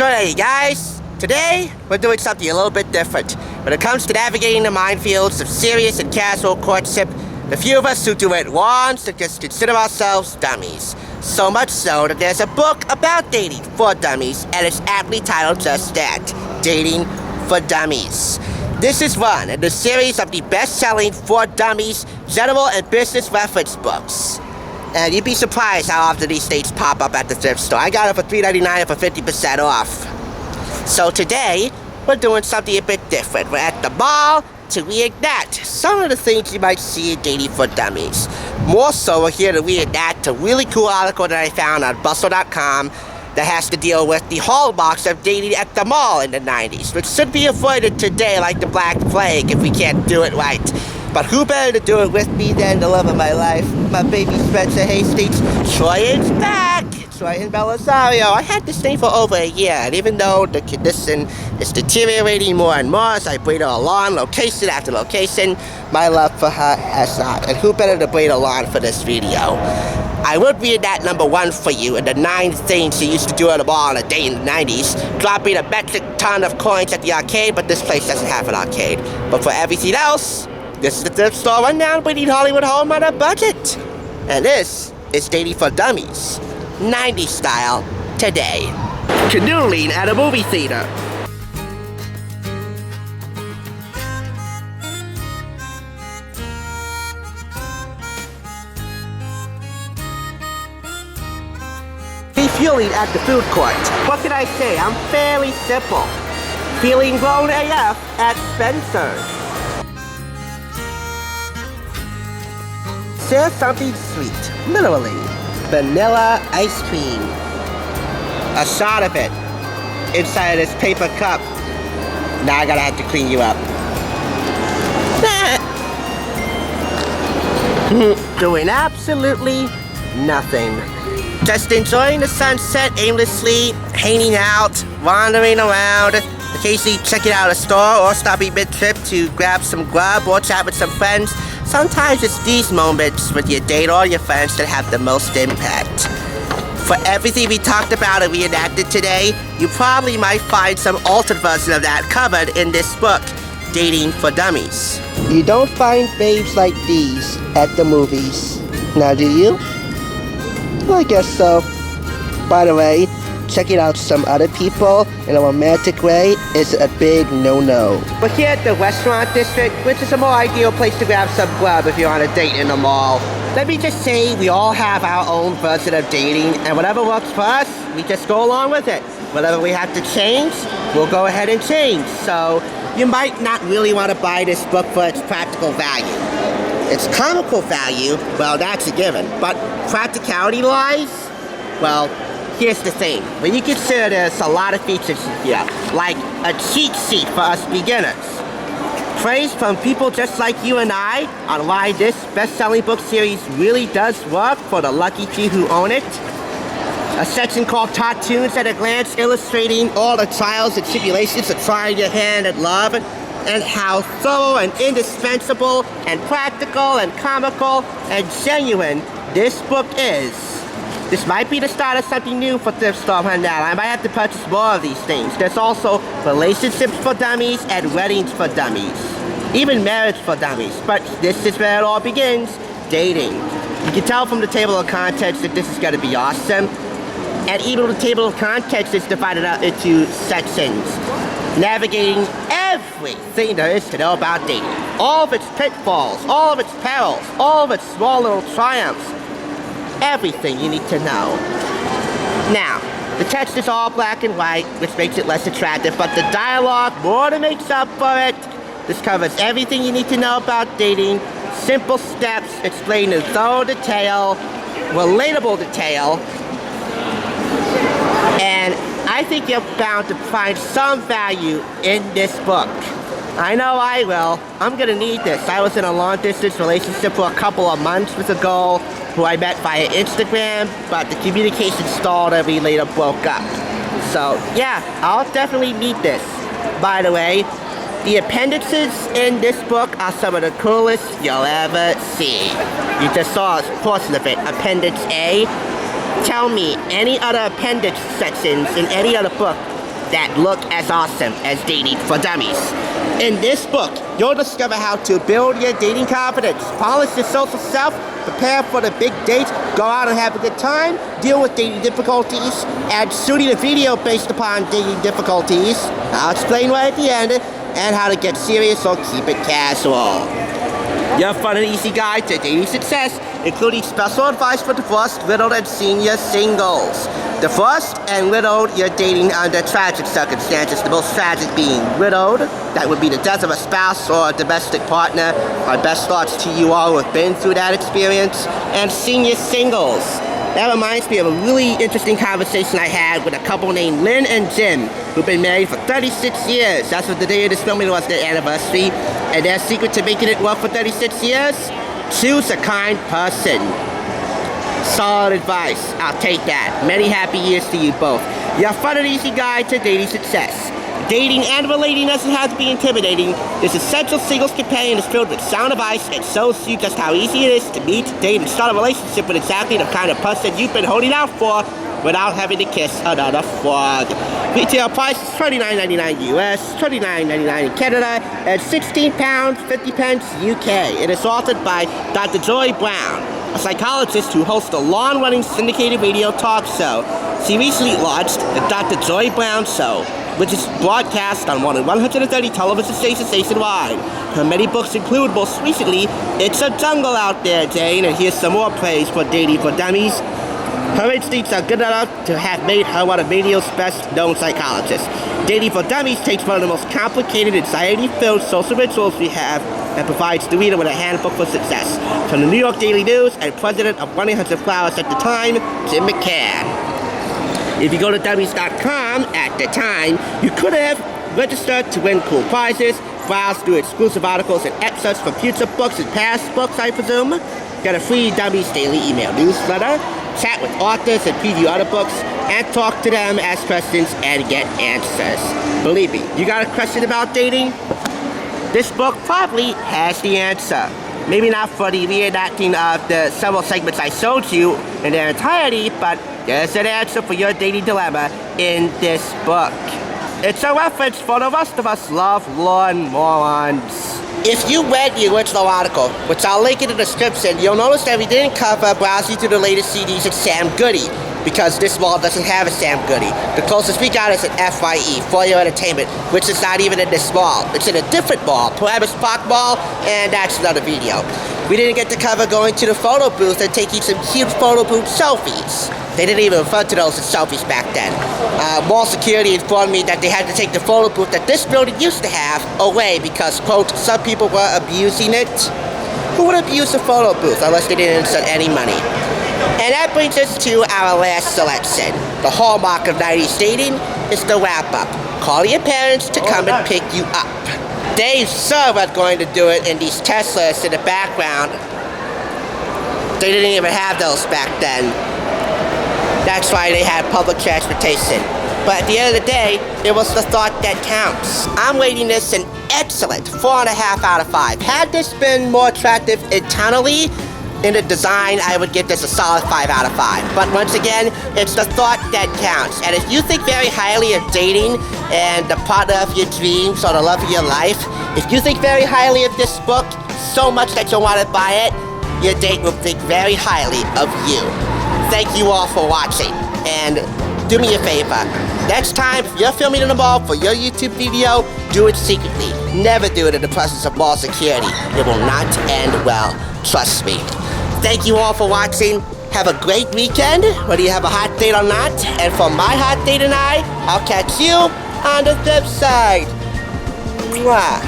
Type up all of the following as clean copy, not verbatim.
So hey guys, today we're doing something a little bit different. When it comes to navigating the minefields of serious and casual courtship, the few of us who do it want to just consider ourselves dummies. So much so that there's a book about dating for dummies, and it's aptly titled just that, Dating for Dummies. This is one in the series of the best-selling For Dummies general and business reference books. And you'd be surprised how often these things pop up at the thrift store. I got it for $3.99 for 50% off. So today, we're doing something a bit different. We're at the mall to reenact some of the things you might see in Dating for Dummies. More so, we're here to reenact a really cool article that I found on bustle.com that has to deal with the hallmarks of dating at the mall in the 90s, which should be avoided today like the Black Plague if we can't do it right. But who better to do it with me than the love of my life, my baby Spencer Hastings. Troian's back! Troian Bellisario. I had this thing for over a year, and even though the condition is deteriorating more and more as I bring her along, location after location, my love for her has not. And who better to bring along for this video? I would read that number one for you in the 9 things you used to do at a mall on a day in the 90s, dropping a metric ton of coins at the arcade, but this place doesn't have an arcade. But for everything else, this is the thrift store rundown bringing Hollywood home on a budget. And this is Dating for Dummies, 90s style, today. Canoodling at a movie theater. Refueling at the food court. What can I say? I'm fairly simple. Feeling grown AF at Spencer's. Share something sweet, literally. Vanilla ice cream. A shot of it inside this paper cup. Now I gotta have to clean you up. Doing absolutely nothing. Just enjoying the sunset aimlessly, hanging out, wandering around, occasionally checking out a store or stopping mid-trip to grab some grub or chat with some friends. Sometimes it's these moments with your date or your friends that have the most impact. For everything we talked about and reenacted today, you probably might find some altered version of that covered in this book, Dating for Dummies. You don't find babes like these at the movies. Now do you? Well, I guess so. By the way, checking out some other people in a romantic way is a big no-no. We're here at the restaurant district, which is a more ideal place to grab some grub if you're on a date in the mall. Let me just say, we all have our own version of dating, and whatever works for us, we just go along with it. Whatever we have to change, we'll go ahead and change. So, you might not really want to buy this book for its practical value. Its comical value, well, that's a given. But practicality-wise, well, here's the thing. When you consider there's a lot of features here, like a cheat sheet for us beginners, praise from people just like you and I on why this best-selling book series really does work for the lucky few who own it, a section called Cartoons at a Glance illustrating all the trials and tribulations of trying your hand at love, and how thorough and indispensable and practical and comical and genuine this book is. This might be the start of something new for Thrift Store Rundown. I might have to purchase more of these things. There's also relationships for dummies and weddings for dummies. Even marriage for dummies. But this is where it all begins, dating. You can tell from the table of contents that this is going to be awesome. And even the table of contents is divided up into sections, navigating everything there is to know about dating. All of its pitfalls, all of its perils, all of its small little triumphs. Everything you need to know. Now, the text is all black and white, which makes it less attractive, but the dialogue more than makes up for it. This covers everything you need to know about dating, simple steps explained in thorough detail, relatable detail, and I think you're bound to find some value in this book. I know I will. I'm gonna need this. I was in a long-distance relationship for a couple of months with a girl who I met via Instagram, but the communication stalled and we later broke up. So, yeah, I'll definitely need this. By the way, the appendices in this book are some of the coolest you'll ever see. You just saw a portion of it, Appendix A. Tell me any other appendix sections in any other book that look as awesome as Dating for Dummies. In this book, you'll discover how to build your dating confidence, polish your social self, prepare for the big date, go out and have a good time, deal with dating difficulties, and shooting a video based upon dating difficulties. I'll explain why at the end, and how to get serious or keep it casual. Your fun and easy guide to dating success, including special advice for divorced, widowed, and senior singles. Divorced and widowed, you're dating under tragic circumstances, the most tragic being widowed. That would be the death of a spouse or a domestic partner. My best thoughts to you all who have been through that experience. And senior singles. That reminds me of a really interesting conversation I had with a couple named Lynn and Jim, who've been married for 36 years. That's what the day of this filming was, their anniversary. And their secret to making it work for 36 years? Choose a kind person. Solid advice. I'll take that. Many happy years to you both. Your fun and easy guide to dating success. Dating and relating doesn't have to be intimidating. This essential singles companion is filled with sound advice and shows you just how easy it is to meet, date, and start a relationship with exactly the kind of person you've been holding out for without having to kiss another frog. Retail price is $29.99 US, $29.99 in Canada, and £16.50 UK. It is authored by Dr. Julie Brown, a psychologist who hosts a long-running syndicated radio talk show. She recently launched the Dr. Julie Brown Show, which is broadcast on more than 130 television stations nationwide. Her many books include, most recently, It's a Jungle Out There, Jane, and here's some more praise for Dating for Dummies. Her instincts are good enough to have made her one of radio's best-known psychologists. Dating for Dummies takes one of the most complicated, anxiety-filled social rituals we have and provides the reader with a handbook for success. From the New York Daily News and president of 1-800-Flowers at the time, Jim McCann. If you go to dummies.com at the time, you could have registered to win cool prizes, browse through exclusive articles and excerpts from future books and past books, I presume, get a free Dummies daily email newsletter, chat with authors and preview other books, and talk to them, ask questions, and get answers. Believe me, you got a question about dating? This book probably has the answer. Maybe not for the reenacting of the several segments I showed you in their entirety, but there's an answer for your dating dilemma in this book. It's a reference for the rest of us love-lorn morons. If you read the original article, which I'll link in the description, you'll notice that we didn't cover browsing through the latest CDs of Sam Goody, because this mall doesn't have a Sam Goody. The closest we got is an FYE, For Your Entertainment, which is not even in this mall. It's in a different mall, Paramus Park Mall, and that's another video. We didn't get to cover going to the photo booth and taking some cute photo booth selfies. They didn't even refer to those as selfies back then. Mall security informed me that they had to take the photo booth that this building used to have away because, quote, some people were abusing it. Who would abuse a photo booth unless they didn't insert any money? And that brings us to our last selection. The hallmark of 90s dating is the wrap-up. Call your parents to come and pick you up. They sure were going to do it in these Teslas in the background. They didn't even have those back then. That's why they had public transportation. But at the end of the day, it was the thought that counts. I'm rating this an excellent 4.5 out of 5. Had this been more attractive internally, in the design, I would give this a solid 5 out of 5. But once again, it's the thought that counts. And if you think very highly of dating and the partner of your dreams or the love of your life, if you think very highly of this book so much that you want to buy it, your date will think very highly of you. Thank you all for watching. And do me a favor. Next time, if you're filming in the mall for your YouTube video, do it secretly. Never do it in the presence of mall security. It will not end well. Trust me. Thank you all for watching. Have a great weekend, whether you have a hot date or not. And for my hot date and I'll catch you on the flip side. Mwah.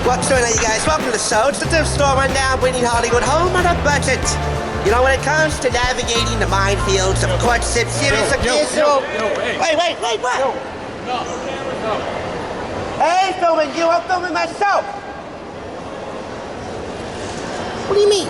What's going on, you guys? Welcome to the show. It's the thrift store rundown, bringing Hollywood home on a budget. You know, when it comes to navigating the minefields of courtship, serious occasional... Wait, what? No. I ain't filming you, I'm filming myself. What do you mean?